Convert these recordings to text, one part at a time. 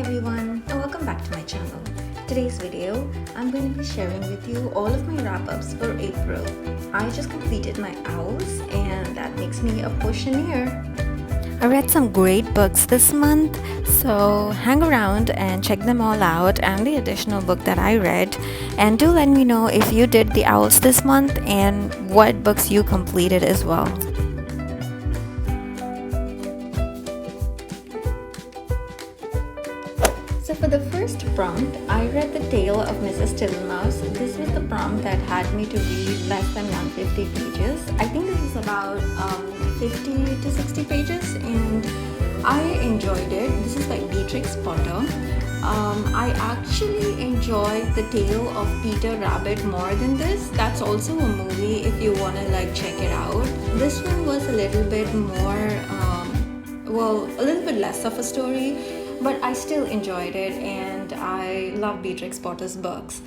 everyone, and welcome back to my channel. Today's video, I'm going to be sharing with you all of my wrap-ups for April. I just completed my OWLs and that makes me a Potioneer. I read some great books this month, so hang around and check them all out and the additional book that I read. And do let me know if you did the OWLs this month and what books you completed as well. So for the first prompt, I read The Tale of Mrs. Tittlemouse. This was the prompt that had me to read less than 150 pages. I think this is about 50 to 60 pages and I enjoyed it. This is by Beatrix Potter. I actually enjoyed The Tale of Peter Rabbit more than this. That's also a movie if you want to check it out. This one was a little bit more, a little bit less of a story, but I still enjoyed it and I love Beatrix Potter's books.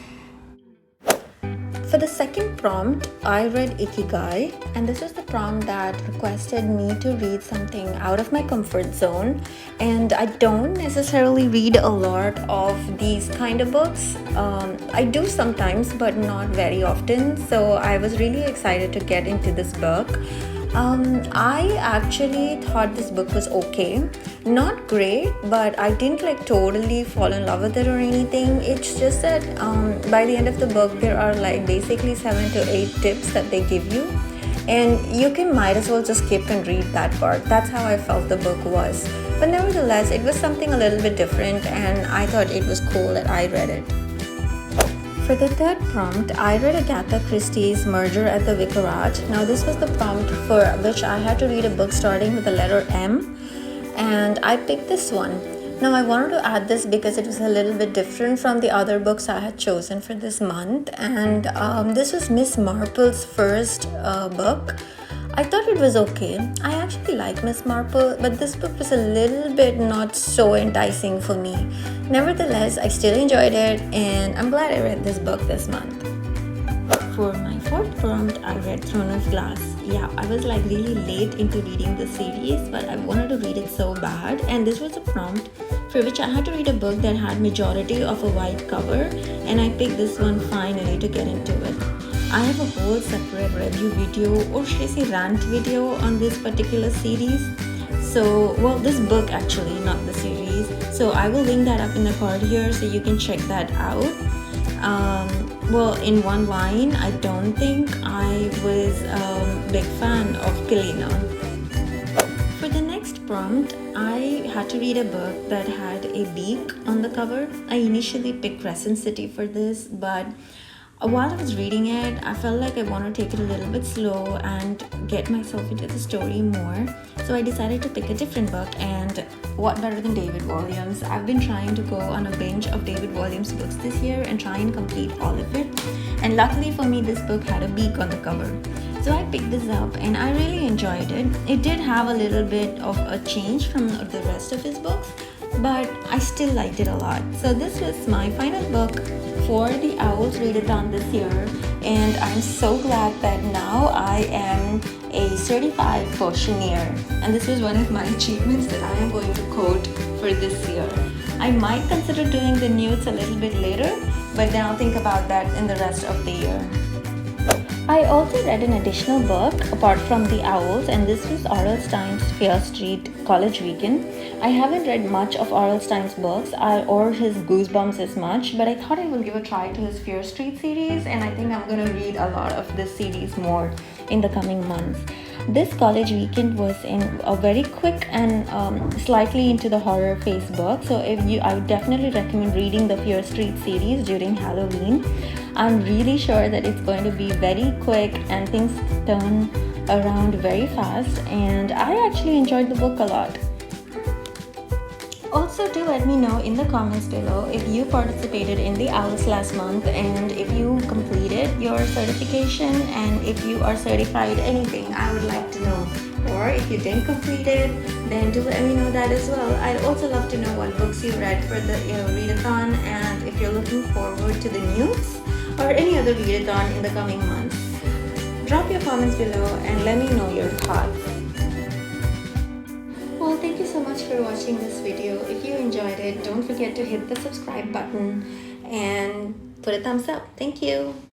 For the second prompt, I read Ikigai, and this was the prompt that requested me to read something out of my comfort zone. And I don't necessarily read a lot of these kind of books. I do sometimes, but not very often. So I was really excited to get into this book. I actually thought this book was okay. Not great, but I didn't totally fall in love with it or anything. It's just that by the end of the book, there are basically 7 to 8 tips that they give you. And you might as well just skip and read that part. That's how I felt the book was. But nevertheless, it was something a little bit different and I thought it was cool that I read it. For the third prompt, I read Agatha Christie's Murder at the Vicarage. Now this was the prompt for which I had to read a book starting with the letter M, and I picked this one. Now I wanted to add this because it was a little bit different from the other books I had chosen for this month, and this was Miss Marple's first book. I thought it was okay. I actually like Miss Marple, but this book was a little bit not so enticing for me. Nevertheless, I still enjoyed it and I'm glad I read this book this month. For my fourth prompt, I read Throne of Glass. Yeah, I was really late into reading the series, but I wanted to read it so bad, and this was a prompt for which I had to read a book that had majority of a white cover, and I picked this one finally to get into it. I have a whole separate review video, or should I say rant video, on this particular series. So, this book actually, not the series. So I will link that up in the card here so you can check that out. In one line, I don't think I was a big fan of Kalina. For the next prompt, I had to read a book that had a beak on the cover. I initially picked Crescent City for this, but while I was reading it, I felt like I want to take it a little bit slow and get myself into the story more. So I decided to pick a different book, and what better than David Walliams? I've been trying to go on a binge of David Walliams books this year and try and complete all of it. And luckily for me, this book had a beak on the cover. So I picked this up and I really enjoyed it. It did have a little bit of a change from the rest of his books, but I still liked it a lot. So this was my final book for the OWLs Readathon this year, and I'm so glad that now I am a certified Potioneer, and this was one of my achievements that I am going to quote for this year. I might consider doing the newts a little bit later, but then I'll think about that in the rest of the year. I also read an additional book apart from the OWLs, and this was R.L. Stine's Fear Street College Weekend. I haven't read much of R.L. Stine's books or his Goosebumps as much, but I thought I will give a try to his Fear Street series, and I think I'm going to read a lot of this series more in the coming months. This college weekend was in a very quick and slightly into the horror phase book, so I would definitely recommend reading the Fear Street series during Halloween. I'm really sure that it's going to be very quick and things turn around very fast, and I actually enjoyed the book a lot. Also, do let me know in the comments below if you participated in the OWLs last month and if you completed your certification and if you are certified anything. I would like to know. Or if you didn't complete it, then do let me know that as well. I'd also love to know what books you read for the readathon, and if you're looking forward to the news or any other readathon in the coming months. Drop your comments below and let me know your thoughts. Well, thank you so much for for watching this video. If you enjoyed it, don't forget to hit the subscribe button and put a thumbs up. Thank you.